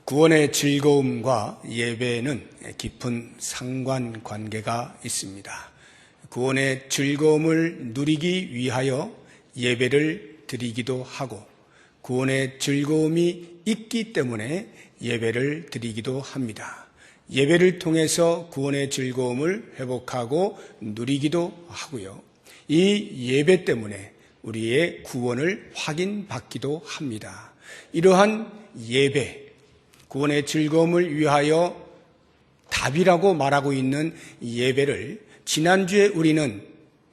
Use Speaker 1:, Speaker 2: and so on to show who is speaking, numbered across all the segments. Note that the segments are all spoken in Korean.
Speaker 1: 구원의 즐거움과 예배는 깊은 상관관계가 있습니다. 구원의 즐거움을 누리기 위하여 예배를 드리기도 하고, 구원의 즐거움이 있기 때문에 예배를 드리기도 합니다. 예배를 통해서 구원의 즐거움을 회복하고 누리기도 하고요. 이 예배 때문에 우리의 구원을 확인받기도 합니다. 이러한 예배, 구원의 즐거움을 위하여 답이라고 말하고 있는 예배를 지난주에 우리는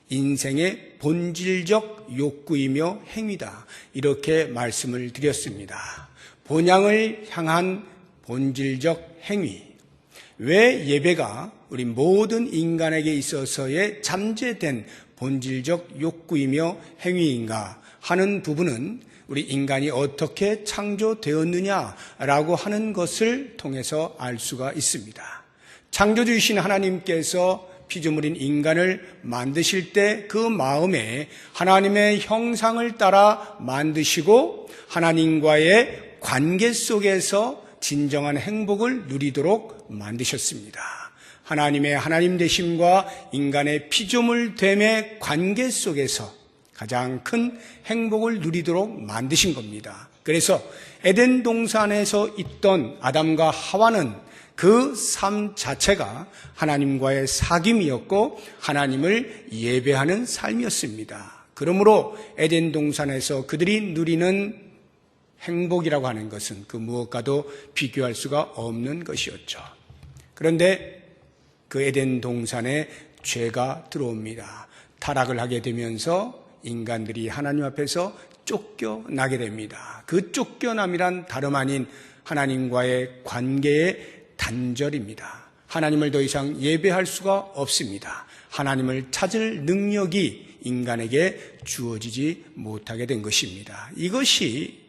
Speaker 1: 인생의 본질적 욕구이며 행위다, 이렇게 말씀을 드렸습니다. 본향을 향한 본질적 행위. 왜 예배가 우리 모든 인간에게 있어서의 잠재된 본질적 욕구이며 행위인가 하는 부분은 우리 인간이 어떻게 창조되었느냐라고 하는 것을 통해서 알 수가 있습니다. 창조주이신 하나님께서 피조물인 인간을 만드실 때 그 마음에 하나님의 형상을 따라 만드시고 하나님과의 관계 속에서 진정한 행복을 누리도록 만드셨습니다. 하나님의 하나님 되심과 인간의 피조물 됨의 관계 속에서 가장 큰 행복을 누리도록 만드신 겁니다. 그래서 에덴 동산에서 있던 아담과 하와는 그 삶 자체가 하나님과의 사귐이었고 하나님을 예배하는 삶이었습니다. 그러므로 에덴 동산에서 그들이 누리는 행복이라고 하는 것은 그 무엇과도 비교할 수가 없는 것이었죠. 그런데 그 에덴 동산에 죄가 들어옵니다. 타락을 하게 되면서 인간들이 하나님 앞에서 쫓겨나게 됩니다. 그 쫓겨남이란 다름 아닌 하나님과의 관계의 단절입니다. 하나님을 더 이상 예배할 수가 없습니다. 하나님을 찾을 능력이 인간에게 주어지지 못하게 된 것입니다. 이것이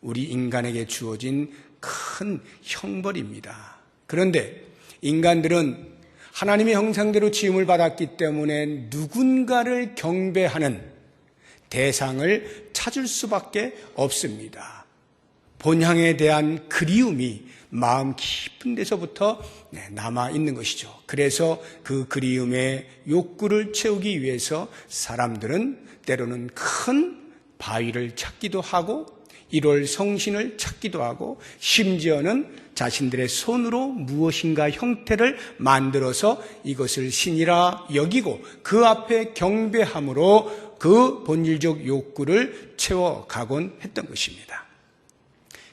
Speaker 1: 우리 인간에게 주어진 큰 형벌입니다. 그런데 인간들은 하나님의 형상대로 지음을 받았기 때문에 누군가를 경배하는 대상을 찾을 수밖에 없습니다. 본향에 대한 그리움이 마음 깊은 데서부터 남아 있는 것이죠. 그래서 그 그리움의 욕구를 채우기 위해서 사람들은 때로는 큰 바위를 찾기도 하고 1월 성신을 찾기도 하고 심지어는 자신들의 손으로 무엇인가 형태를 만들어서 이것을 신이라 여기고 그 앞에 경배함으로 그 본질적 욕구를 채워가곤 했던 것입니다.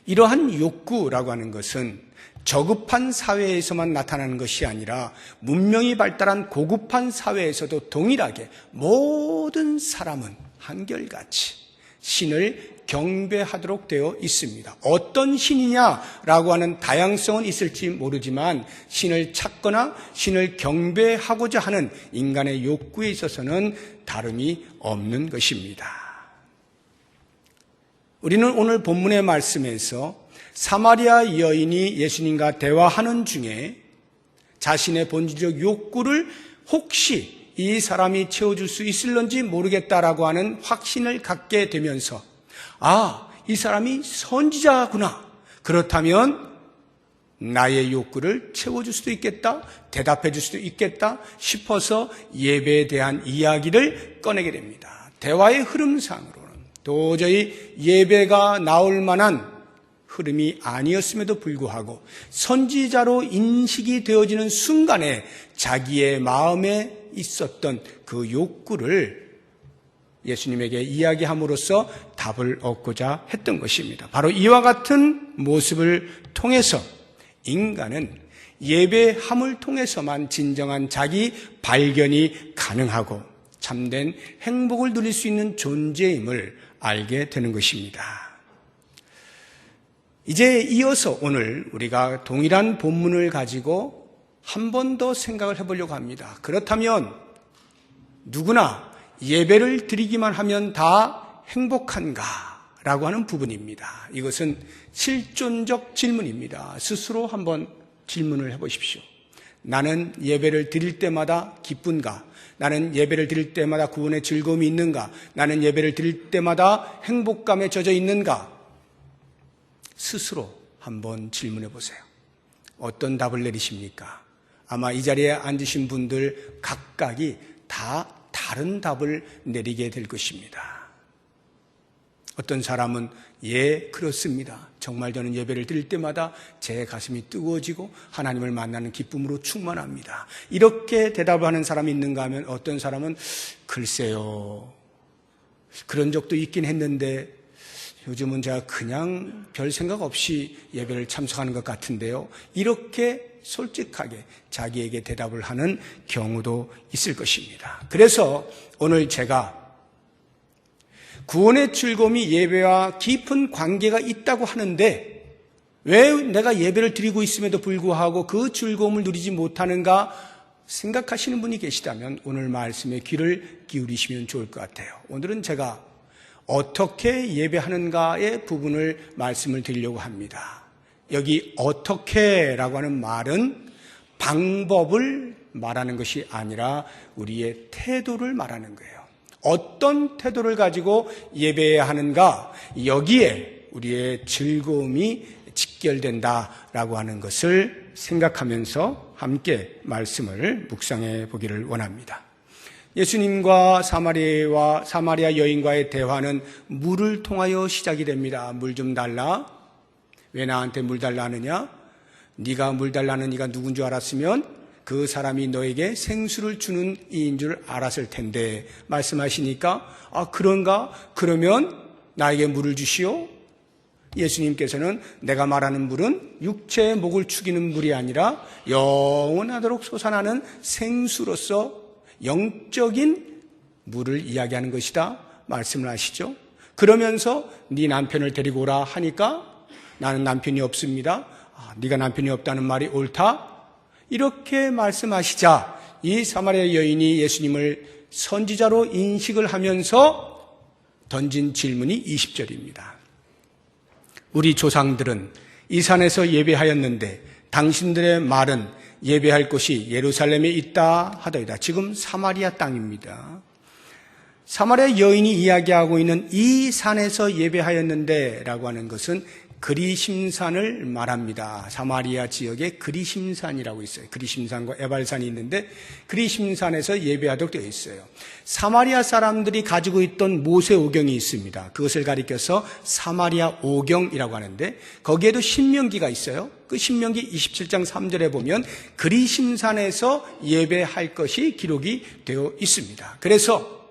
Speaker 1: 이러한 욕구라고 하는 것은 저급한 사회에서만 나타나는 것이 아니라 문명이 발달한 고급한 사회에서도 동일하게 모든 사람은 한결같이 신을 경배하도록 되어 있습니다. 어떤 신이냐라고 하는 다양성은 있을지 모르지만 신을 찾거나 신을 경배하고자 하는 인간의 욕구에 있어서는 다름이 없는 것입니다. 우리는 오늘 본문의 말씀에서 사마리아 여인이 예수님과 대화하는 중에 자신의 본질적 욕구를 혹시 이 사람이 채워줄 수 있을런지 모르겠다라고 하는 확신을 갖게 되면서 이 사람이 선지자구나. 그렇다면 나의 욕구를 채워줄 수도 있겠다, 대답해 줄 수도 있겠다 싶어서 예배에 대한 이야기를 꺼내게 됩니다. 대화의 흐름상으로는 도저히 예배가 나올 만한 흐름이 아니었음에도 불구하고 선지자로 인식이 되어지는 순간에 자기의 마음에 있었던 그 욕구를 예수님에게 이야기함으로써 답을 얻고자 했던 것입니다. 바로 이와 같은 모습을 통해서 인간은 예배함을 통해서만 진정한 자기 발견이 가능하고 참된 행복을 누릴 수 있는 존재임을 알게 되는 것입니다. 이제 이어서 오늘 우리가 동일한 본문을 가지고 한 번 더 생각을 해보려고 합니다. 그렇다면 누구나 예배를 드리기만 하면 다 행복한가? 라고 하는 부분입니다. 이것은 실존적 질문입니다. 스스로 한번 질문을 해보십시오. 나는 예배를 드릴 때마다 기쁜가? 나는 예배를 드릴 때마다 구원의 즐거움이 있는가? 나는 예배를 드릴 때마다 행복감에 젖어 있는가? 스스로 한번 질문해 보세요. 어떤 답을 내리십니까? 아마 이 자리에 앉으신 분들 각각이 다 다른 답을 내리게 될 것입니다. 어떤 사람은 예, 그렇습니다. 정말 저는 예배를 드릴 때마다 제 가슴이 뜨거워지고 하나님을 만나는 기쁨으로 충만합니다. 이렇게 대답을 하는 사람이 있는가 하면 어떤 사람은 글쎄요, 그런 적도 있긴 했는데 요즘은 제가 그냥 별 생각 없이 예배를 참석하는 것 같은데요. 이렇게 솔직하게 자기에게 대답을 하는 경우도 있을 것입니다. 그래서 오늘 제가 구원의 즐거움이 예배와 깊은 관계가 있다고 하는데 왜 내가 예배를 드리고 있음에도 불구하고 그 즐거움을 누리지 못하는가 생각하시는 분이 계시다면 오늘 말씀에 귀를 기울이시면 좋을 것 같아요. 오늘은 제가 어떻게 예배하는가의 부분을 말씀을 드리려고 합니다. 여기 어떻게라고 하는 말은 방법을 말하는 것이 아니라 우리의 태도를 말하는 거예요. 어떤 태도를 가지고 예배해야 하는가, 여기에 우리의 즐거움이 직결된다라고 하는 것을 생각하면서 함께 말씀을 묵상해 보기를 원합니다. 예수님과 사마리아 여인과의 대화는 물을 통하여 시작이 됩니다. 물 좀 달라. 왜 나한테 물 달라 하느냐? 네가 물 달라는 네가 누군 줄 알았으면 그 사람이 너에게 생수를 주는 이인 줄 알았을 텐데 말씀하시니까 아 그런가? 그러면 나에게 물을 주시오. 예수님께서는 내가 말하는 물은 육체의 목을 축이는 물이 아니라 영원하도록 솟아나는 생수로서 영적인 물을 이야기하는 것이다 말씀을 하시죠. 그러면서 네 남편을 데리고 오라 하니까 나는 남편이 없습니다. 네가 남편이 없다는 말이 옳다. 이렇게 말씀하시자 이 사마리아 여인이 예수님을 선지자로 인식을 하면서 던진 질문이 20절입니다. 우리 조상들은 이 산에서 예배하였는데 당신들의 말은 예배할 곳이 예루살렘에 있다 하더이다. 지금 사마리아 땅입니다. 사마리아 여인이 이야기하고 있는 이 산에서 예배하였는데 라고 하는 것은 그리심산을 말합니다. 사마리아 지역에 그리심산이라고 있어요. 그리심산과 에발산이 있는데 그리심산에서 예배하도록 되어 있어요. 사마리아 사람들이 가지고 있던 모세 오경이 있습니다. 그것을 가리켜서 사마리아 오경이라고 하는데 거기에도 신명기가 있어요. 그 신명기 27장 3절에 보면 그리심산에서 예배할 것이 기록이 되어 있습니다. 그래서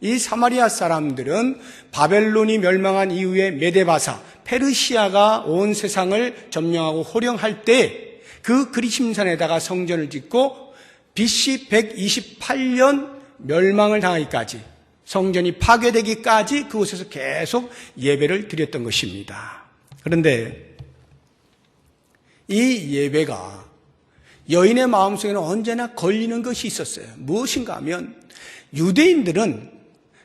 Speaker 1: 이 사마리아 사람들은 바벨론이 멸망한 이후에 메데바사, 페르시아가 온 세상을 점령하고 호령할 때 그 그리심산에다가 성전을 짓고 BC 128년 멸망을 당하기까지 성전이 파괴되기까지 그곳에서 계속 예배를 드렸던 것입니다. 그런데 이 예배가 여인의 마음속에는 언제나 걸리는 것이 있었어요. 무엇인가 하면 유대인들은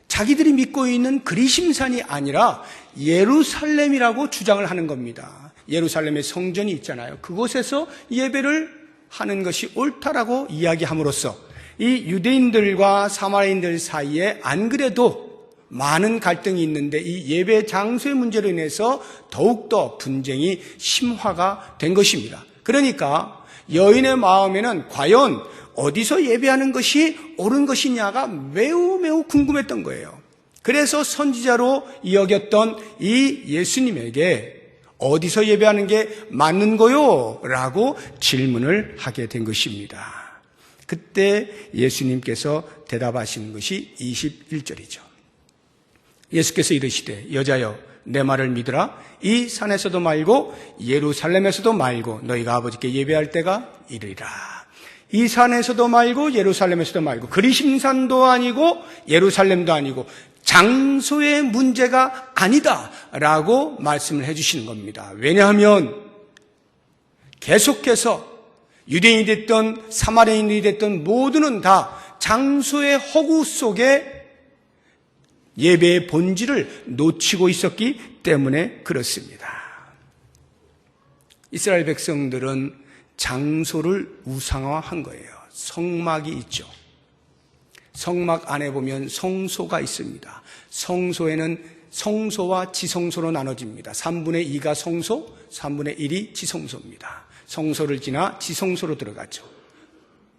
Speaker 1: 자기들이 믿고 있는 그리심산이 아니라 예루살렘이라고 주장을 하는 겁니다. 예루살렘에 성전이 있잖아요. 그곳에서 예배를 하는 것이 옳다라고 이야기함으로써 이 유대인들과 사마리아인들 사이에 안 그래도 많은 갈등이 있는데 이 예배 장소의 문제로 인해서 더욱더 분쟁이 심화가 된 것입니다. 그러니까 여인의 마음에는 과연 어디서 예배하는 것이 옳은 것이냐가 매우 궁금했던 거예요. 그래서 선지자로 여겼던 이 예수님에게 어디서 예배하는 게 맞는 거요? 라고 질문을 하게 된 것입니다. 그때 예수님께서 대답하시는 것이 21절이죠. 예수께서 이르시되 여자여 내 말을 믿으라. 이 산에서도 말고 예루살렘에서도 말고 너희가 아버지께 예배할 때가 이르리라. 이 산에서도 말고 예루살렘에서도 말고 그리심산도 아니고 예루살렘도 아니고 장소의 문제가 아니다라고 말씀을 해주시는 겁니다. 왜냐하면 계속해서 유대인이 됐던 사마리아인이 됐던 모두는 다 장소의 허구 속에 예배의 본질을 놓치고 있었기 때문에 그렇습니다. 이스라엘 백성들은 장소를 우상화한 거예요. 성막이 있죠. 성막 안에 보면 성소가 있습니다. 성소에는 성소와 지성소로 나눠집니다. 3분의 2가 성소, 3분의 1이 지성소입니다. 성소를 지나 지성소로 들어가죠.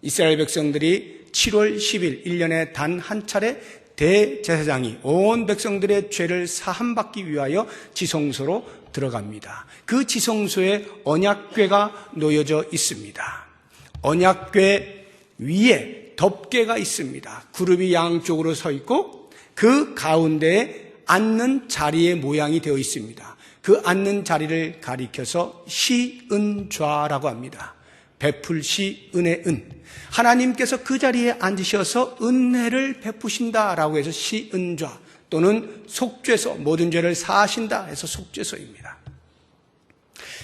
Speaker 1: 이스라엘 백성들이 7월 10일 1년에 단 한 차례 대제사장이 온 백성들의 죄를 사함받기 위하여 지성소로 들어갑니다. 그 지성소에 언약궤가 놓여져 있습니다. 언약궤 위에 덮개가 있습니다. 그룹이 양쪽으로 서 있고 그 가운데에 앉는 자리의 모양이 되어 있습니다. 그 앉는 자리를 가리켜서 시은좌라고 합니다. 베풀시 은의 은. 하나님께서 그 자리에 앉으셔서 은혜를 베푸신다라고 해서 시은좌 또는 속죄소, 모든 죄를 사하신다 해서 속죄소입니다.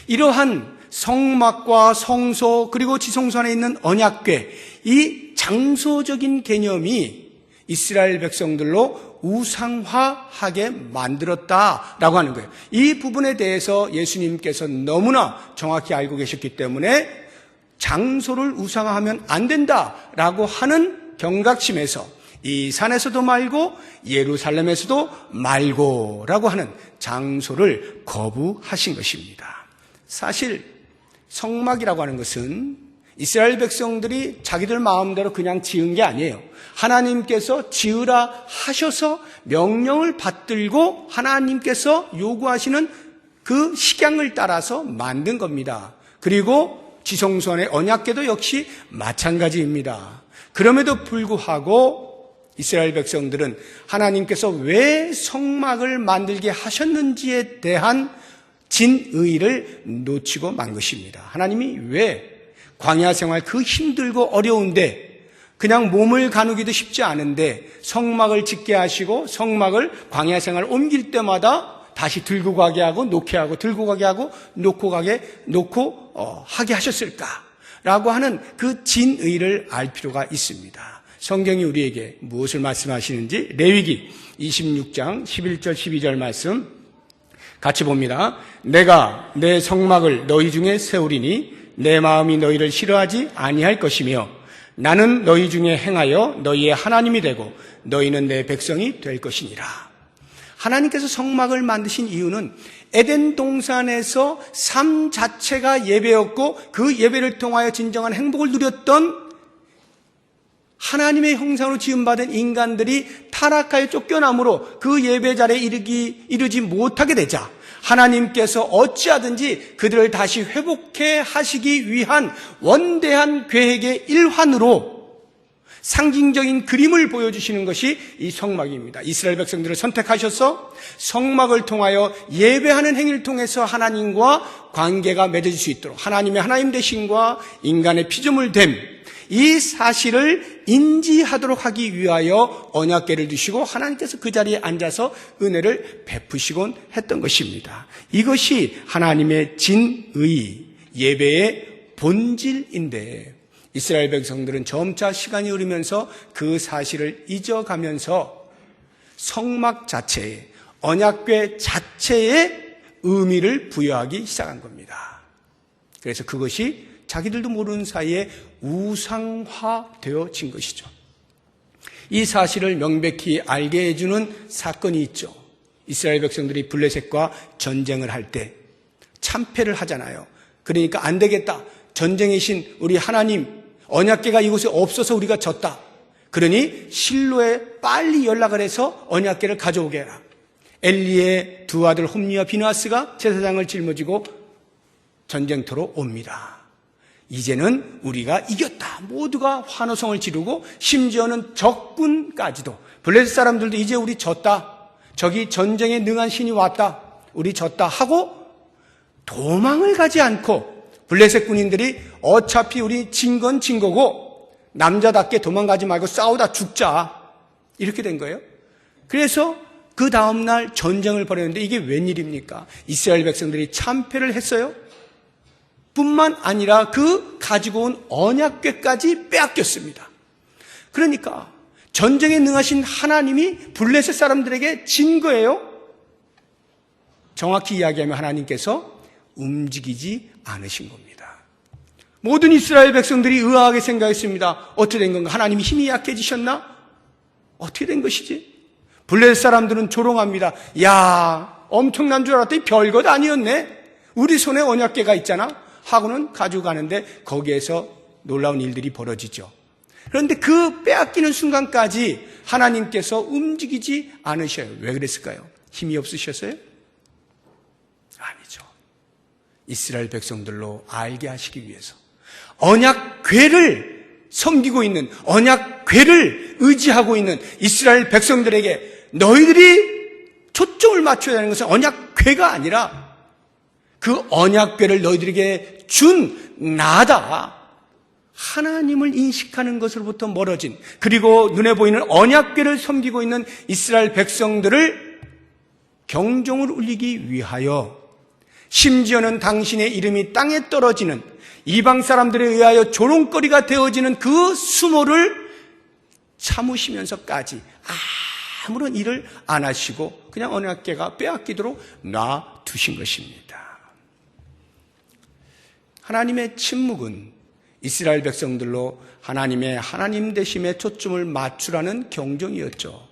Speaker 1: 이러한 성막과 성소 그리고 지성소 안에 있는 언약궤, 이 장소적인 개념이 이스라엘 백성들로 우상화하게 만들었다라고 하는 거예요. 이 부분에 대해서 예수님께서 너무나 정확히 알고 계셨기 때문에 장소를 우상화하면 안 된다라고 하는 경각심에서 이 산에서도 말고 예루살렘에서도 말고라고 하는 장소를 거부하신 것입니다. 사실 성막이라고 하는 것은 이스라엘 백성들이 자기들 마음대로 그냥 지은 게 아니에요. 하나님께서 지으라 하셔서 명령을 받들고 하나님께서 요구하시는 그 식양을 따라서 만든 겁니다. 그리고 지성소 안의 언약궤도 역시 마찬가지입니다. 그럼에도 불구하고 이스라엘 백성들은 하나님께서 왜 성막을 만들게 하셨는지에 대한 진의를 놓치고 만 것입니다. 하나님이 왜 광야 생활 그 힘들고 어려운데 그냥 몸을 가누기도 쉽지 않은데 성막을 짓게 하시고 성막을 광야 생활을 옮길 때마다 다시 들고 가게 하고 놓게 하고 들고 가게 하고 놓고 하게 하셨을까라고 하는 그 진의를 알 필요가 있습니다. 성경이 우리에게 무엇을 말씀하시는지 레위기 26장 11절 12절 말씀 같이 봅니다. 내가 내 성막을 너희 중에 세우리니 내 마음이 너희를 싫어하지 아니할 것이며 나는 너희 중에 행하여 너희의 하나님이 되고 너희는 내 백성이 될 것이니라. 하나님께서 성막을 만드신 이유는 에덴 동산에서 삶 자체가 예배였고 그 예배를 통하여 진정한 행복을 누렸던 하나님의 형상으로 지음받은 인간들이 타락하여 쫓겨남으로 그 예배 자리에 이르지 못하게 되자 하나님께서 어찌하든지 그들을 다시 회복해 하시기 위한 원대한 계획의 일환으로 상징적인 그림을 보여주시는 것이 이 성막입니다. 이스라엘 백성들을 선택하셔서 성막을 통하여 예배하는 행위를 통해서 하나님과 관계가 맺어질 수 있도록 하나님의 하나님 되심과 인간의 피조물 됨, 이 사실을 인지하도록 하기 위하여 언약궤를 두시고 하나님께서 그 자리에 앉아서 은혜를 베푸시곤 했던 것입니다. 이것이 하나님의 진의, 예배의 본질인데 이스라엘 백성들은 점차 시간이 흐르면서 그 사실을 잊어가면서 성막 자체에, 언약궤 자체에 의미를 부여하기 시작한 겁니다. 그래서 그것이 자기들도 모르는 사이에 우상화되어진 것이죠. 이 사실을 명백히 알게 해주는 사건이 있죠. 이스라엘 백성들이 블레셋과 전쟁을 할 때 참패를 하잖아요. 그러니까 안 되겠다. 전쟁의 신 우리 하나님 언약궤가 이곳에 없어서 우리가 졌다. 그러니 실로에 빨리 연락을 해서 언약궤를 가져오게 해라. 엘리의 두 아들 홈리와 비느하스가 제사장을 짊어지고 전쟁터로 옵니다. 이제는 우리가 이겼다. 모두가 환호성을 지르고 심지어는 적군까지도 블레셋 사람들도 이제 우리 졌다. 저기 전쟁에 능한 신이 왔다. 우리 졌다 하고 도망을 가지 않고 블레셋 군인들이 어차피 우리 진 건 진 거고 남자답게 도망가지 말고 싸우다 죽자. 이렇게 된 거예요. 그래서 그 다음날 전쟁을 벌였는데 이게 웬일입니까? 이스라엘 백성들이 참패를 했어요. 뿐만 아니라 그 가지고 온 언약궤까지 빼앗겼습니다. 그러니까 전쟁에 능하신 하나님이 블레셋 사람들에게 진 거예요. 정확히 이야기하면 하나님께서 움직이지 않으신 겁니다. 모든 이스라엘 백성들이 의아하게 생각했습니다. 어떻게 된 건가? 하나님이 힘이 약해지셨나? 어떻게 된 것이지? 블레셋 사람들은 조롱합니다. 야, 엄청난 줄 알았더니 별것 아니었네. 우리 손에 언약궤가 있잖아 하고는 가지고 가는데 거기에서 놀라운 일들이 벌어지죠. 그런데 그 빼앗기는 순간까지 하나님께서 움직이지 않으셔요. 왜 그랬을까요? 힘이 없으셨어요? 아니죠. 이스라엘 백성들로 알게 하시기 위해서 언약궤를 섬기고 있는, 언약궤를 의지하고 있는 이스라엘 백성들에게 너희들이 초점을 맞춰야 하는 것은 언약궤가 아니라 그 언약궤를 너희들에게 준 나다. 하나님을 인식하는 것으로부터 멀어진, 그리고 눈에 보이는 언약궤를 섬기고 있는 이스라엘 백성들을 경종을 울리기 위하여, 심지어는 당신의 이름이 땅에 떨어지는, 이방 사람들에 의하여 조롱거리가 되어지는 그 수모를 참으시면서까지 아무런 일을 안 하시고 그냥 언약궤가 빼앗기도록 놔두신 것입니다. 하나님의 침묵은 이스라엘 백성들로 하나님의 하나님 되심에 초점을 맞추라는 경종이었죠.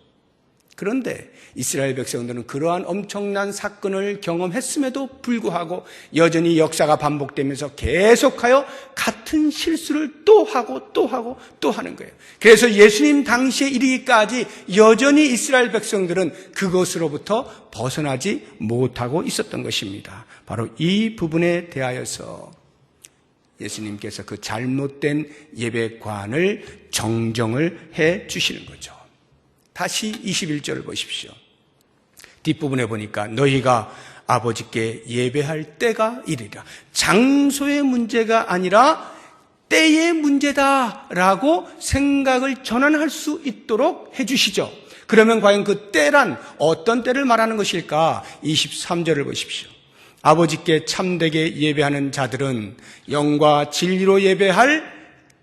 Speaker 1: 그런데 이스라엘 백성들은 그러한 엄청난 사건을 경험했음에도 불구하고 여전히 역사가 반복되면서 계속하여 같은 실수를 또 하고 또 하고 또 하는 거예요. 그래서 예수님 당시에 이르기까지 여전히 이스라엘 백성들은 그것으로부터 벗어나지 못하고 있었던 것입니다. 바로 이 부분에 대하여서 예수님께서 그 잘못된 예배관을 정정을 해 주시는 거죠. 다시 21절을 보십시오. 뒷부분에 보니까 너희가 아버지께 예배할 때가 이르리라. 장소의 문제가 아니라 때의 문제다라고 생각을 전환할 수 있도록 해 주시죠. 그러면 과연 그 때란 어떤 때를 말하는 것일까? 23절을 보십시오. 아버지께 참되게 예배하는 자들은 영과 진리로 예배할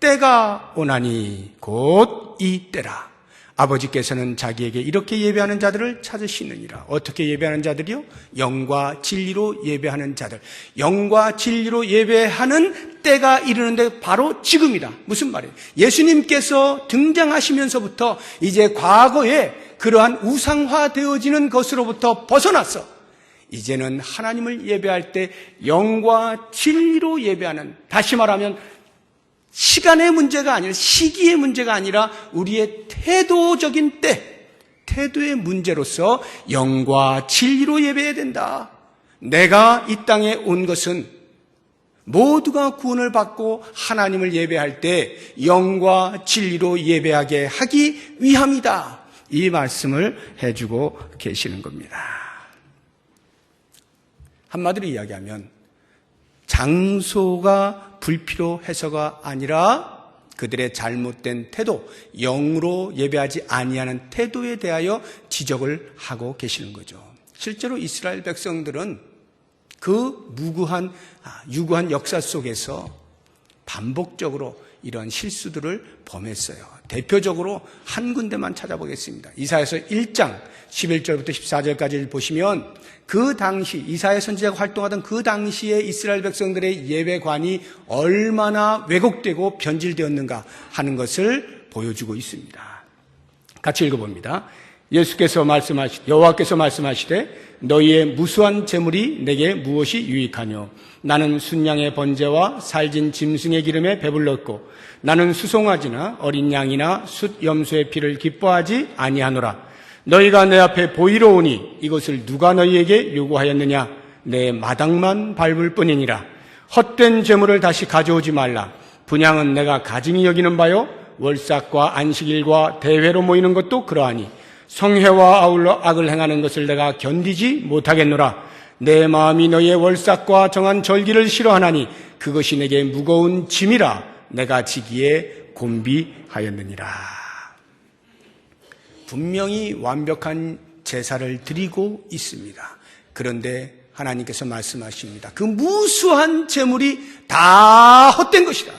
Speaker 1: 때가 오나니 곧 이 때라. 아버지께서는 자기에게 이렇게 예배하는 자들을 찾으시느니라. 어떻게 예배하는 자들이요? 영과 진리로 예배하는 자들. 영과 진리로 예배하는 때가 이르는데 바로 지금이다. 무슨 말이에요? 예수님께서 등장하시면서부터 이제 과거에 그러한 우상화되어지는 것으로부터 벗어났어. 이제는 하나님을 예배할 때 영과 진리로 예배하는, 다시 말하면 시간의 문제가 아니라, 시기의 문제가 아니라 우리의 태도적인 때, 태도의 문제로서 영과 진리로 예배해야 된다. 내가 이 땅에 온 것은 모두가 구원을 받고 하나님을 예배할 때 영과 진리로 예배하게 하기 위함이다. 이 말씀을 해주고 계시는 겁니다. 한마디로 이야기하면 장소가 불필요해서가 아니라 그들의 잘못된 태도, 영으로 예배하지 아니하는 태도에 대하여 지적을 하고 계시는 거죠. 실제로 이스라엘 백성들은 그 유구한 역사 속에서 반복적으로 이런 실수들을 범했어요. 대표적으로 한 군데만 찾아보겠습니다. 이사야서 1장 11절부터 14절까지를 보시면 그 당시 이사야 선지자가 활동하던 그 당시에 이스라엘 백성들의 예배관이 얼마나 왜곡되고 변질되었는가 하는 것을 보여주고 있습니다. 같이 읽어봅니다. 여호와께서 말씀하시되 너희의 무수한 재물이 내게 무엇이 유익하뇨? 나는 순양의 번제와 살진 짐승의 기름에 배불렀고 나는 수송아지나 어린 양이나 숫 염소의 피를 기뻐하지 아니하노라. 너희가 내 앞에 보이러 오니 이것을 누가 너희에게 요구하였느냐? 내 마당만 밟을 뿐이니라. 헛된 재물을 다시 가져오지 말라. 분향은 내가 가증히 여기는 바요 월삭과 안식일과 대회로 모이는 것도 그러하니 성회와 아울러 악을 행하는 것을 내가 견디지 못하겠노라. 내 마음이 너희의 월삭과 정한 절기를 싫어하나니 그것이 내게 무거운 짐이라 내가 지기에 곤비하였느니라. 분명히 완벽한 제사를 드리고 있습니다. 그런데 하나님께서 말씀하십니다. 그 무수한 재물이 다 헛된 것이다.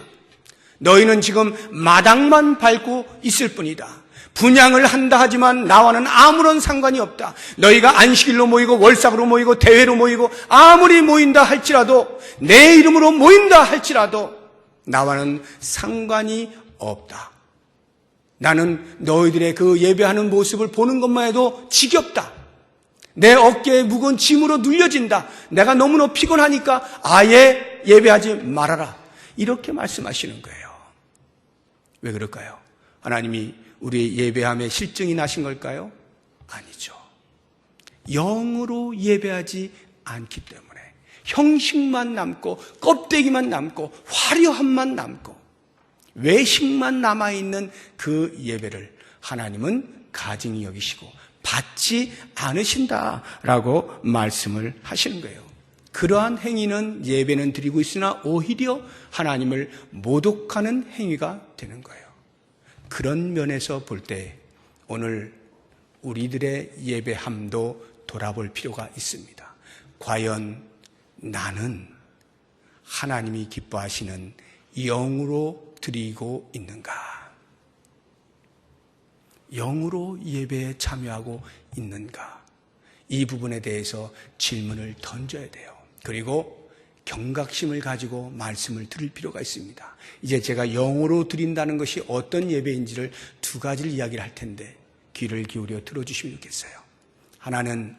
Speaker 1: 너희는 지금 마당만 밟고 있을 뿐이다. 분향을 한다 하지만 나와는 아무런 상관이 없다. 너희가 안식일로 모이고 월삭으로 모이고 대회로 모이고 아무리 모인다 할지라도 내 이름으로 모인다 할지라도 나와는 상관이 없다. 나는 너희들의 그 예배하는 모습을 보는 것만 해도 지겹다. 내 어깨에 무거운 짐으로 눌려진다. 내가 너무나 피곤하니까 아예 예배하지 말아라. 이렇게 말씀하시는 거예요. 왜 그럴까요? 하나님이 우리의 예배함에 실증이 나신 걸까요? 아니죠. 영으로 예배하지 않기 때문에 형식만 남고 껍데기만 남고 화려함만 남고 외식만 남아있는 그 예배를 하나님은 가증히 여기시고 받지 않으신다라고 말씀을 하시는 거예요. 그러한 행위는 예배는 드리고 있으나 오히려 하나님을 모독하는 행위가 되는 거예요. 그런 면에서 볼 때 오늘 우리들의 예배함도 돌아볼 필요가 있습니다. 과연 나는 하나님이 기뻐하시는 영으로 드리고 있는가? 영으로 예배에 참여하고 있는가? 이 부분에 대해서 질문을 던져야 돼요. 그리고 경각심을 가지고 말씀을 들을 필요가 있습니다. 이제 제가 영으로 드린다는 것이 어떤 예배인지를 두 가지를 이야기를 할 텐데 귀를 기울여 들어주시면 좋겠어요. 하나는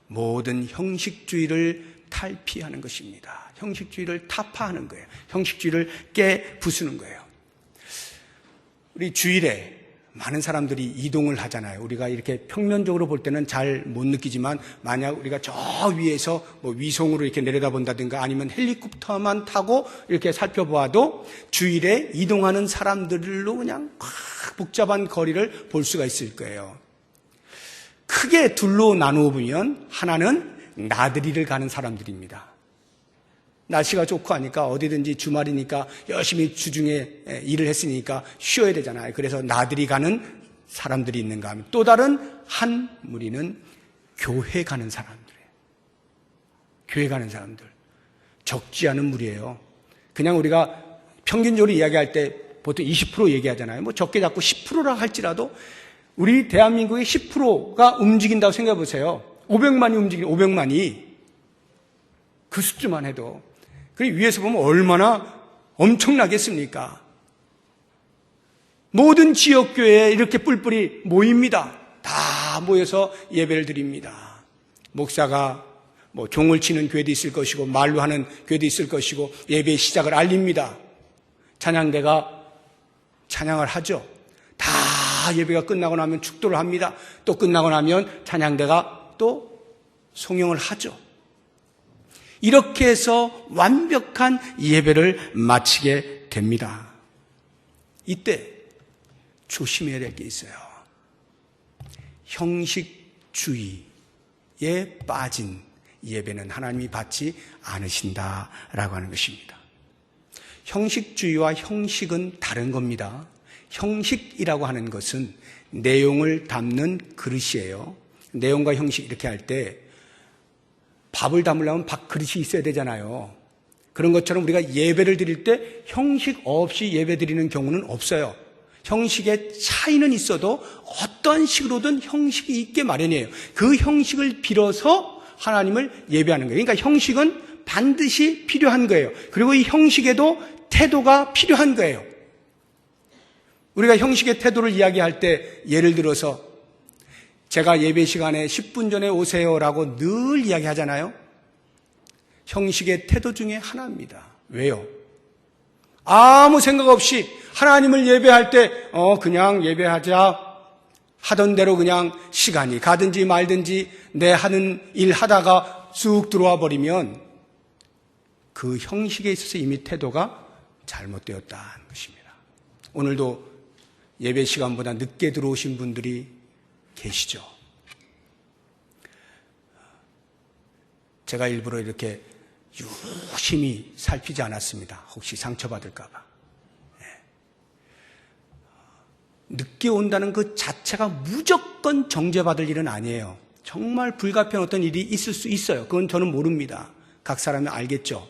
Speaker 1: 모든 형식주의를 탈피하는 것입니다. 형식주의를 타파하는 거예요. 형식주의를 깨부수는 거예요. 우리 주일에 많은 사람들이 이동을 하잖아요. 우리가 이렇게 평면적으로 볼 때는 잘 못 느끼지만 만약 우리가 저 위에서 뭐 위성으로 이렇게 내려다본다든가 아니면 헬리콥터만 타고 이렇게 살펴보아도 주일에 이동하는 사람들로 그냥 꽉 복잡한 거리를 볼 수가 있을 거예요. 크게 둘로 나누어 보면 하나는 나들이를 가는 사람들입니다. 날씨가 좋고 하니까 어디든지 주말이니까 열심히 주중에 일을 했으니까 쉬어야 되잖아요. 그래서 나들이 가는 사람들이 있는가 하면 또 다른 한 무리는 교회 가는 사람들이에요. 교회 가는 사람들. 적지 않은 무리예요. 그냥 우리가 평균적으로 이야기할 때 보통 20% 얘기하잖아요. 뭐 적게 잡고 10%라 할지라도 우리 대한민국의 10%가 움직인다고 생각해 보세요. 500만이 움직이는 500만이 그 수준만 해도 그리고 위에서 보면 얼마나 엄청나겠습니까? 모든 지역교회에 이렇게 뿔뿔이 모입니다. 다 모여서 예배를 드립니다. 목사가 뭐 종을 치는 교회도 있을 것이고 말로 하는 교회도 있을 것이고 예배의 시작을 알립니다. 찬양대가 찬양을 하죠. 다 예배가 끝나고 나면 축도를 합니다. 또 끝나고 나면 찬양대가 또 송영을 하죠. 이렇게 해서 완벽한 예배를 마치게 됩니다. 이때 조심해야 될 게 있어요. 형식주의에 빠진 예배는 하나님이 받지 않으신다라고 하는 것입니다. 형식주의와 형식은 다른 겁니다. 형식이라고 하는 것은 내용을 담는 그릇이에요. 내용과 형식 이렇게 할 때 밥을 담으려면 밥 그릇이 있어야 되잖아요. 그런 것처럼 우리가 예배를 드릴 때 형식 없이 예배 드리는 경우는 없어요. 형식의 차이는 있어도 어떤 식으로든 형식이 있게 마련이에요. 그 형식을 빌어서 하나님을 예배하는 거예요. 그러니까 형식은 반드시 필요한 거예요. 그리고 이 형식에도 태도가 필요한 거예요. 우리가 형식의 태도를 이야기할 때 예를 들어서 제가 예배 시간에 10분 전에 오세요라고 늘 이야기하잖아요. 형식의 태도 중에 하나입니다. 왜요? 아무 생각 없이 하나님을 예배할 때 그냥 예배하자 하던 대로 그냥 시간이 가든지 말든지 내 하는 일 하다가 쑥 들어와 버리면 그 형식에 있어서 이미 태도가 잘못되었다는 것입니다. 오늘도 예배 시간보다 늦게 들어오신 분들이 계시죠. 제가 일부러 이렇게 유심히 살피지 않았습니다. 혹시 상처받을까 봐. 늦게 온다는 그 자체가 무조건 정죄받을 일은 아니에요. 정말 불가피한 어떤 일이 있을 수 있어요. 그건 저는 모릅니다. 각 사람이 알겠죠.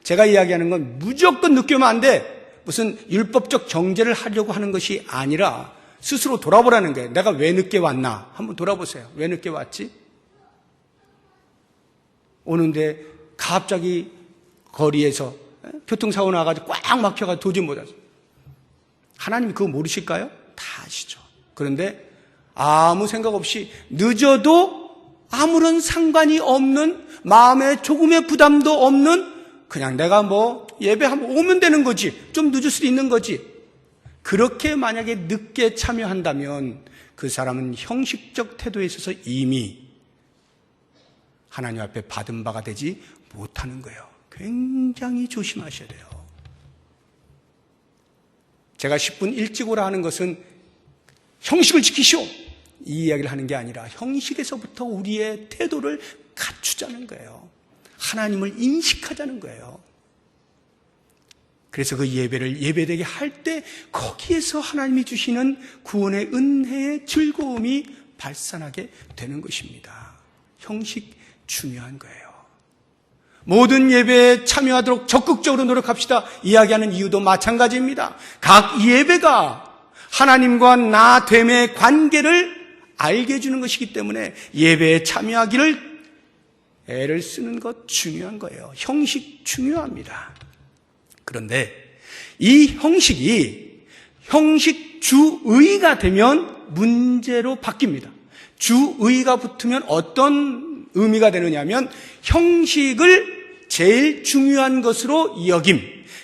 Speaker 1: 제가 이야기하는 건 무조건 늦게 오면 안 돼. 무슨 율법적 정죄를 하려고 하는 것이 아니라 스스로 돌아보라는 거예요. 내가 왜 늦게 왔나? 한번 돌아보세요. 왜 늦게 왔지? 오는데 갑자기 거리에서 교통사고 나가지고 꽉 막혀가지고 도저히 못 왔어요. 하나님이 그거 모르실까요? 다 다 아시죠. 그런데 아무 생각 없이 늦어도 아무런 상관이 없는, 마음에 조금의 부담도 없는, 그냥 내가 예배 한번 오면 되는 거지, 좀 늦을 수도 있는 거지, 그렇게 만약에 늦게 참여한다면 그 사람은 형식적 태도에 있어서 이미 하나님 앞에 받은 바가 되지 못하는 거예요. 굉장히 조심하셔야 돼요. 제가 10분 일찍 오라 하는 것은 형식을 지키시오, 이 이야기를 하는 게 아니라 형식에서부터 우리의 태도를 갖추자는 거예요. 하나님을 인식하자는 거예요. 그래서 그 예배를 예배되게 할 때 거기에서 하나님이 주시는 구원의 은혜의 즐거움이 발산하게 되는 것입니다. 형식 중요한 거예요. 모든 예배에 참여하도록 적극적으로 노력합시다 이야기하는 이유도 마찬가지입니다. 각 예배가 하나님과 나 됨의 관계를 알게 해주는 것이기 때문에 예배에 참여하기를 애를 쓰는 것 중요한 거예요. 형식 중요합니다. 그런데 이 형식이 형식주의가 되면 문제로 바뀝니다. 주의가 붙으면 어떤 의미가 되느냐면 형식을 제일 중요한 것으로 여김,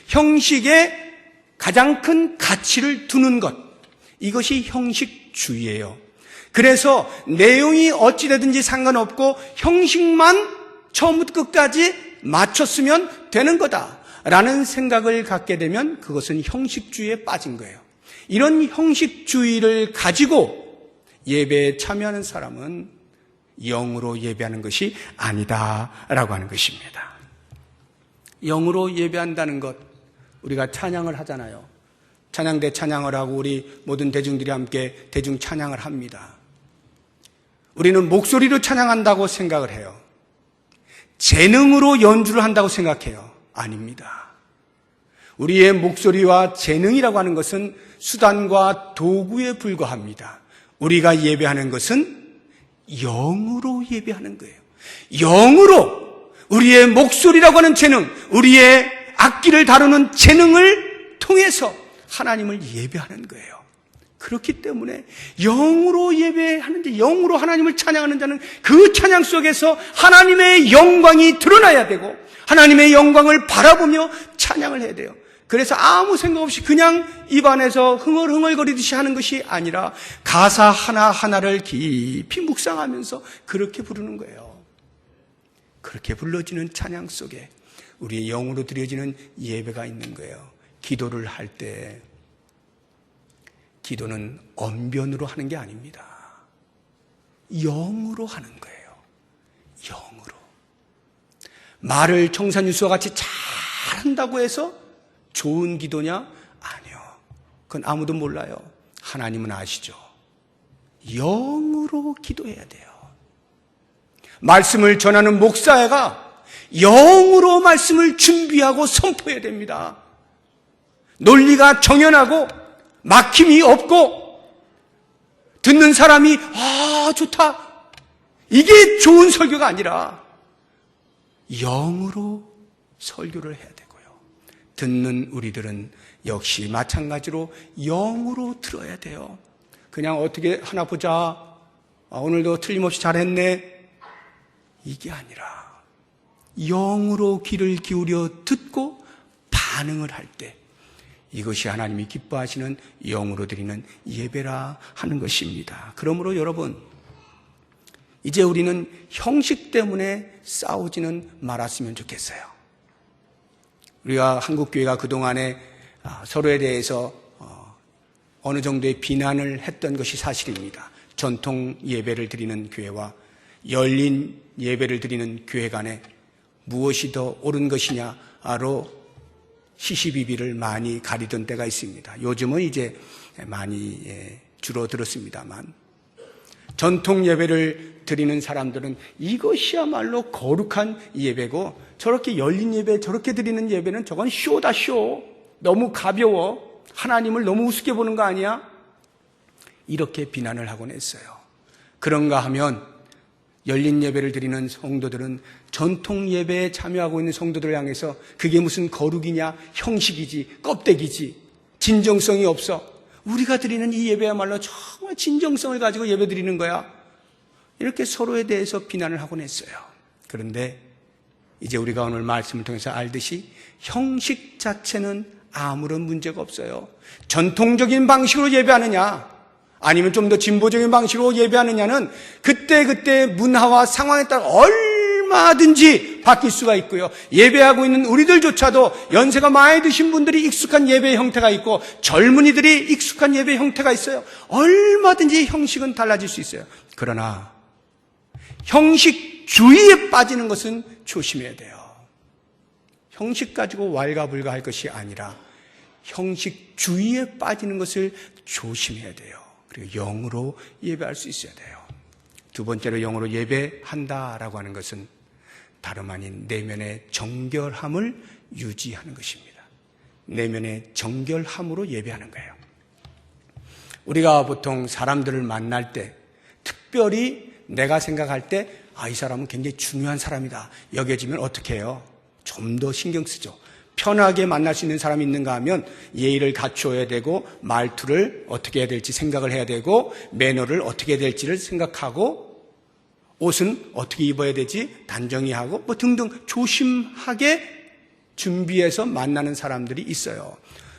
Speaker 1: 형식에 가장 큰 가치를 두는 것, 이것이 형식주의예요. 그래서 내용이 어찌되든지 상관없고 형식만 처음부터 끝까지 맞췄으면 되는 거다라는 생각을 갖게 되면 그것은 형식주의에 빠진 거예요. 이런 형식주의를 가지고 예배에 참여하는 사람은 영으로 예배하는 것이 아니다라고 하는 것입니다. 영으로 예배한다는 것, 우리가 찬양을 하잖아요. 찬양대 찬양을 하고 우리 모든 대중들이 함께 대중 찬양을 합니다. 우리는 목소리로 찬양한다고 생각을 해요. 재능으로 연주를 한다고 생각해요. 아닙니다. 우리의 목소리와 재능이라고 하는 것은 수단과 도구에 불과합니다. 우리가 예배하는 것은 영으로 예배하는 거예요. 영으로 우리의 목소리라고 하는 재능, 우리의 악기를 다루는 재능을 통해서 하나님을 예배하는 거예요. 그렇기 때문에 영으로 예배하는데, 영으로 하나님을 찬양하는 자는 그 찬양 속에서 하나님의 영광이 드러나야 되고 하나님의 영광을 바라보며 찬양을 해야 돼요. 그래서 아무 생각 없이 그냥 입안에서 흥얼흥얼거리듯이 하는 것이 아니라 가사 하나하나를 깊이 묵상하면서 그렇게 부르는 거예요. 그렇게 불러지는 찬양 속에 우리의 영으로 드려지는 예배가 있는 거예요. 기도를 할 때 기도는 언변으로 하는 게 아닙니다. 영으로 하는 거예요. 영으로. 말을 청산유수와 같이 잘한다고 해서 좋은 기도냐? 아니요. 그건 아무도 몰라요. 하나님은 아시죠. 영으로 기도해야 돼요. 말씀을 전하는 목사가 영으로 말씀을 준비하고 선포해야 됩니다. 논리가 정연하고 막힘이 없고 듣는 사람이 좋다, 이게 좋은 설교가 아니라 영으로 설교를 해야 되고요. 듣는 우리들은 역시 마찬가지로 영으로 들어야 돼요. 그냥 어떻게 하나 보자, 오늘도 틀림없이 잘했네, 이게 아니라 영으로 귀를 기울여 듣고 반응을 할 때 이것이 하나님이 기뻐하시는 영으로 드리는 예배라 하는 것입니다. 그러므로 여러분, 이제 우리는 형식 때문에 싸우지는 말았으면 좋겠어요. 우리가 한국교회가 그동안에 서로에 대해서 어느 정도의 비난을 했던 것이 사실입니다. 전통 예배를 드리는 교회와 열린 예배를 드리는 교회 간에 무엇이 더 옳은 것이냐로 시시비비를 많이 가리던 때가 있습니다. 요즘은 이제 많이 줄어들었습니다만, 전통 예배를 드리는 사람들은 이것이야말로 거룩한 예배고, 저렇게 열린 예배, 저렇게 드리는 예배는 저건 쇼다, 쇼. 너무 가벼워. 하나님을 너무 우습게 보는 거 아니야? 이렇게 비난을 하곤 했어요. 그런가 하면 열린 예배를 드리는 성도들은 전통 예배에 참여하고 있는 성도들을 향해서 그게 무슨 거룩이냐, 형식이지, 껍데기지, 진정성이 없어, 우리가 드리는 이 예배야말로 정말 진정성을 가지고 예배 드리는 거야. 이렇게 서로에 대해서 비난을 하곤 했어요. 그런데 이제 우리가 오늘 말씀을 통해서 알듯이 형식 자체는 아무런 문제가 없어요. 전통적인 방식으로 예배하느냐 아니면 좀 더 진보적인 방식으로 예배하느냐는 그때 문화와 상황에 따라 얼마든지 바뀔 수가 있고요. 예배하고 있는 우리들조차도 연세가 많이 드신 분들이 익숙한 예배 형태가 있고 젊은이들이 익숙한 예배 형태가 있어요. 얼마든지 형식은 달라질 수 있어요. 그러나 형식주의에 빠지는 것은 조심해야 돼요. 형식 가지고 왈가불가할 것이 아니라 형식주의에 빠지는 것을 조심해야 돼요. 그리고 영으로 예배할 수 있어야 돼요. 두 번째로 영으로 예배한다라고 하는 것은 다름 아닌 내면의 정결함을 유지하는 것입니다. 내면의 정결함으로 예배하는 거예요. 우리가 보통 사람들을 만날 때 특별히 내가 생각할 때 이 사람은 굉장히 중요한 사람이다 여겨지면 어떻게 해요? 좀 더 신경 쓰죠. 편하게 만날 수 있는 사람이 있는가 하면 예의를 갖추어야 되고 말투를 어떻게 해야 될지 생각을 해야 되고 매너를 어떻게 해야 될지를 생각하고 옷은 어떻게 입어야 되지 단정히 하고 뭐 등등 조심하게 준비해서 만나는 사람들이 있어요.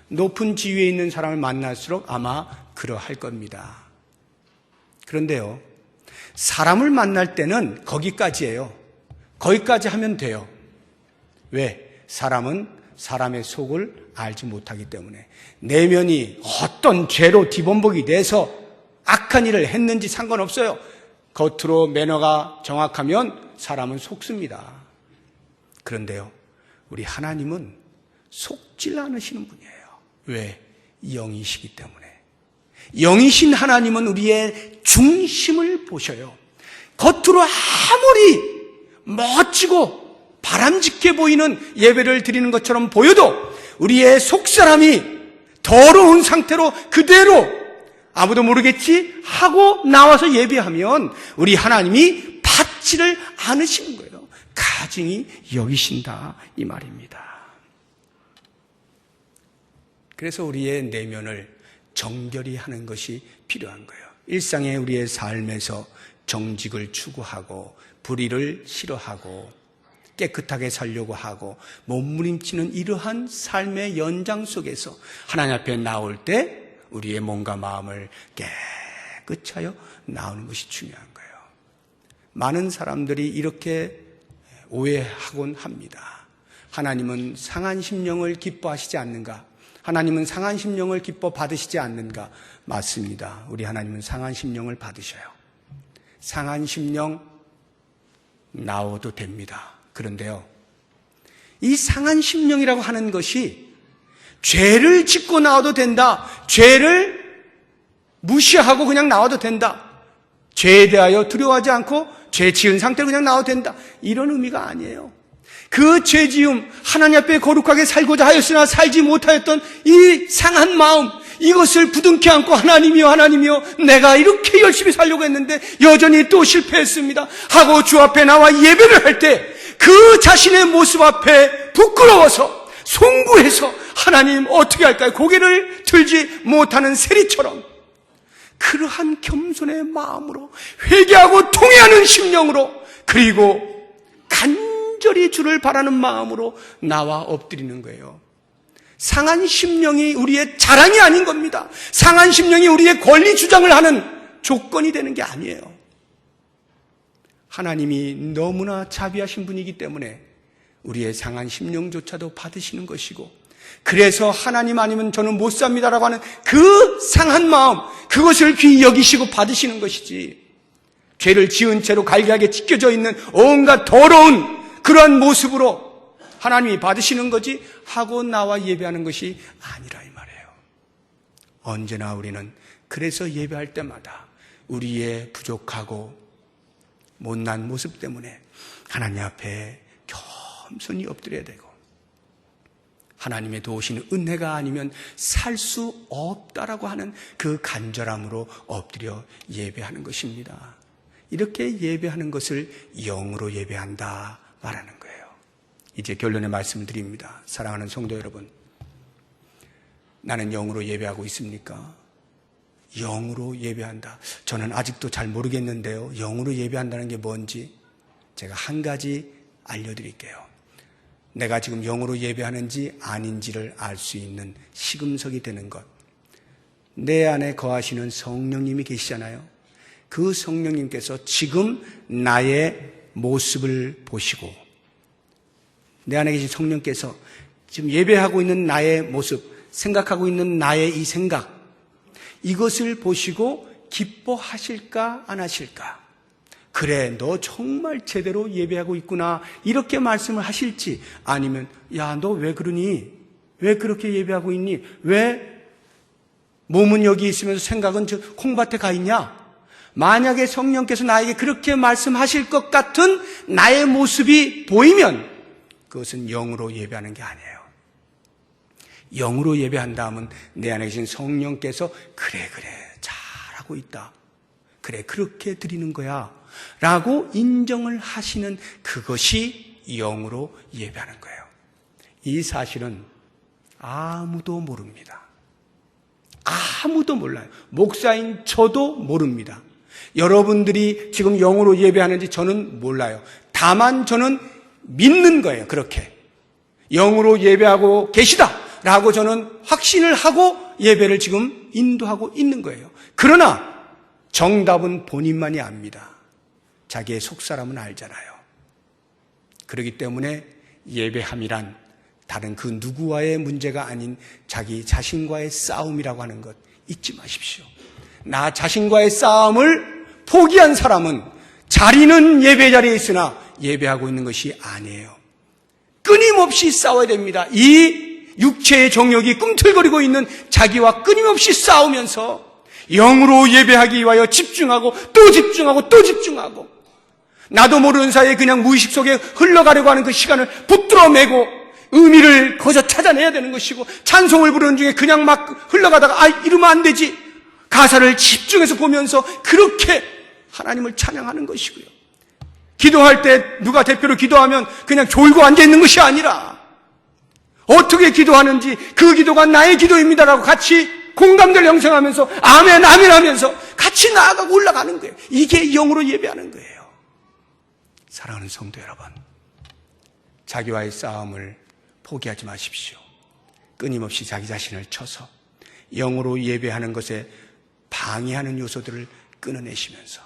Speaker 1: 높은 지위에 있는 사람을 만날수록 아마 그러할 겁니다. 그런데요, 사람을 만날 때는 거기까지예요. 거기까지 하면 돼요. 왜? 사람은 사람의 속을 알지 못하기 때문에 내면이 어떤 죄로 뒤범벅이 돼서 악한 일을 했는지 상관없어요. 겉으로 매너가 정확하면 사람은 속습니다. 그런데요, 우리 하나님은 속질 않으시는 분이에요. 왜? 영이시기 때문에. 영이신 하나님은 우리의 중심을 보셔요. 겉으로 아무리 멋지고 바람직해 보이는 예배를 드리는 것처럼 보여도 우리의 속사람이 더러운 상태로 그대로 아무도 모르겠지 하고 나와서 예배하면 우리 하나님이 받지를 않으시는 거예요. 가증히 여기신다 이 말입니다. 그래서 우리의 내면을 정결히 하는 것이 필요한 거예요. 일상의 우리의 삶에서 정직을 추구하고 불의를 싫어하고 깨끗하게 살려고 하고 몸부림치는 이러한 삶의 연장 속에서 하나님 앞에 나올 때 우리의 몸과 마음을 깨끗하여 나오는 것이 중요한 거예요. 많은 사람들이 이렇게 오해하곤 합니다. 하나님은 상한 심령을 기뻐하시지 않는가? 하나님은 상한 심령을 기뻐 받으시지 않는가? 맞습니다. 우리 하나님은 상한 심령을 받으셔요. 상한 심령 나오도 됩니다. 그런데요, 이 상한 심령이라고 하는 것이 죄를 짓고 나와도 된다, 죄를 무시하고 그냥 나와도 된다, 죄에 대하여 두려워하지 않고 죄 지은 상태로 그냥 나와도 된다, 이런 의미가 아니에요. 그 죄지음, 하나님 앞에 거룩하게 살고자 하였으나 살지 못하였던 이 상한 마음, 이것을 부둥켜 안고 하나님이여 하나님이여 내가 이렇게 열심히 살려고 했는데 여전히 또 실패했습니다 하고 주 앞에 나와 예배를 할 때 그 자신의 모습 앞에 부끄러워서 송구해서 하나님 어떻게 할까요? 고개를 들지 못하는 세리처럼 그러한 겸손의 마음으로 회개하고 통회하는 심령으로 그리고 간절히 주를 바라는 마음으로 나와 엎드리는 거예요. 상한 심령이 우리의 자랑이 아닌 겁니다. 상한 심령이 우리의 권리 주장을 하는 조건이 되는 게 아니에요. 하나님이 너무나 자비하신 분이기 때문에 우리의 상한 심령조차도 받으시는 것이고 그래서 하나님 아니면 저는 못 삽니다라고 하는 그 상한 마음 그것을 귀히 여기시고 받으시는 것이지 죄를 지은 채로 갈기하게 찢겨져 있는 온갖 더러운 그러한 모습으로 하나님이 받으시는 거지 하고 나와 예배하는 것이 아니라 이 말이에요. 언제나 우리는 그래서 예배할 때마다 우리의 부족하고 못난 모습 때문에 하나님 앞에 겸손히 엎드려야 되고 하나님의 도우시는 은혜가 아니면 살 수 없다라고 하는 그 간절함으로 엎드려 예배하는 것입니다. 이렇게 예배하는 것을 영으로 예배한다 말하는 거예요. 이제 결론의 말씀을 드립니다. 사랑하는 성도 여러분, 나는 영으로 예배하고 있습니까? 영으로 예배한다. 저는 아직도 잘 모르겠는데요. 영으로 예배한다는 게 뭔지 제가 한 가지 알려드릴게요. 내가 지금 영으로 예배하는지 아닌지를 알 수 있는 시금석이 되는 것. 내 안에 거하시는 성령님이 계시잖아요. 그 성령님께서 지금 나의 모습을 보시고, 내 안에 계신 성령께서 지금 예배하고 있는 나의 모습, 생각하고 있는 나의 이 생각, 이것을 보시고 기뻐하실까 안 하실까? 그래, 너 정말 제대로 예배하고 있구나, 이렇게 말씀을 하실지, 아니면 야, 너 왜 그러니? 왜 그렇게 예배하고 있니? 왜 몸은 여기 있으면서 생각은 저 콩밭에 가 있냐? 만약에 성령께서 나에게 그렇게 말씀하실 것 같은 나의 모습이 보이면 그것은 영으로 예배하는 게 아니에요. 영으로 예배한다 하면 내 안에 계신 성령께서 그래 잘하고 있다, 그래 그렇게 드리는 거야 라고 인정을 하시는 그것이 영으로 예배하는 거예요. 이 사실은 아무도 모릅니다. 아무도 몰라요. 목사인 저도 모릅니다. 여러분들이 지금 영으로 예배하는지 저는 몰라요. 다만 저는 믿는 거예요. 그렇게 영으로 예배하고 계시다라고 저는 확신을 하고 예배를 지금 인도하고 있는 거예요. 그러나 정답은 본인만이 압니다. 자기의 속사람은 알잖아요. 그렇기 때문에 예배함이란 다른 그 누구와의 문제가 아닌 자기 자신과의 싸움이라고 하는 것 잊지 마십시오. 나 자신과의 싸움을 포기한 사람은 자리는 예배 자리에 있으나 예배하고 있는 것이 아니에요. 끊임없이 싸워야 됩니다. 이 육체의 정욕이 꿈틀거리고 있는 자기와 끊임없이 싸우면서 영으로 예배하기 위하여 집중하고 또 집중하고 또 집중하고, 나도 모르는 사이에 그냥 무의식 속에 흘러가려고 하는 그 시간을 붙들어 매고 의미를 거저 찾아내야 되는 것이고, 찬송을 부르는 중에 그냥 막 흘러가다가 이러면 안 되지, 가사를 집중해서 보면서 그렇게 하나님을 찬양하는 것이고요. 기도할 때 누가 대표로 기도하면 그냥 졸고 앉아있는 것이 아니라 어떻게 기도하는지, 그 기도가 나의 기도입니다라고 같이 공감대를 형성하면서 아멘 아멘 하면서 같이 나아가고 올라가는 거예요. 이게 영으로 예배하는 거예요. 사랑하는 성도 여러분, 자기와의 싸움을 포기하지 마십시오. 끊임없이 자기 자신을 쳐서 영으로 예배하는 것에 방해하는 요소들을 끊어내시면서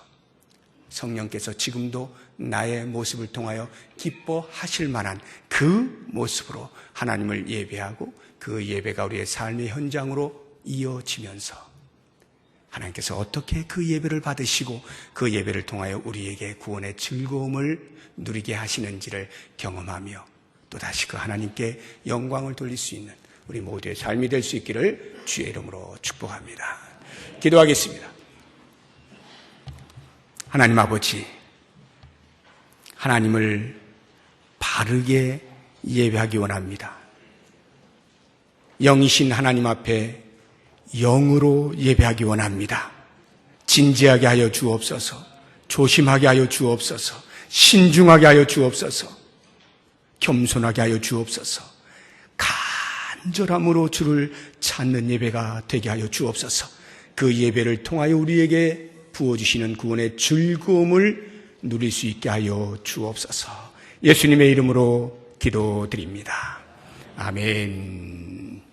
Speaker 1: 성령께서 지금도 나의 모습을 통하여 기뻐하실 만한 그 모습으로 하나님을 예배하고 그 예배가 우리의 삶의 현장으로 이어지면서 하나님께서 어떻게 그 예배를 받으시고 그 예배를 통하여 우리에게 구원의 즐거움을 누리게 하시는지를 경험하며 또다시 그 하나님께 영광을 돌릴 수 있는 우리 모두의 삶이 될 수 있기를 주의 이름으로 축복합니다. 기도하겠습니다. 하나님 아버지, 하나님을 바르게 예배하기 원합니다. 영이신 하나님 앞에 영으로 예배하기 원합니다. 진지하게 하여 주옵소서, 조심하게 하여 주옵소서, 신중하게 하여 주옵소서, 겸손하게 하여 주옵소서, 간절함으로 주를 찾는 예배가 되게 하여 주옵소서. 그 예배를 통하여 우리에게 부어주시는 구원의 즐거움을 누릴 수 있게 하여 주옵소서. 예수님의 이름으로 기도드립니다. 아멘.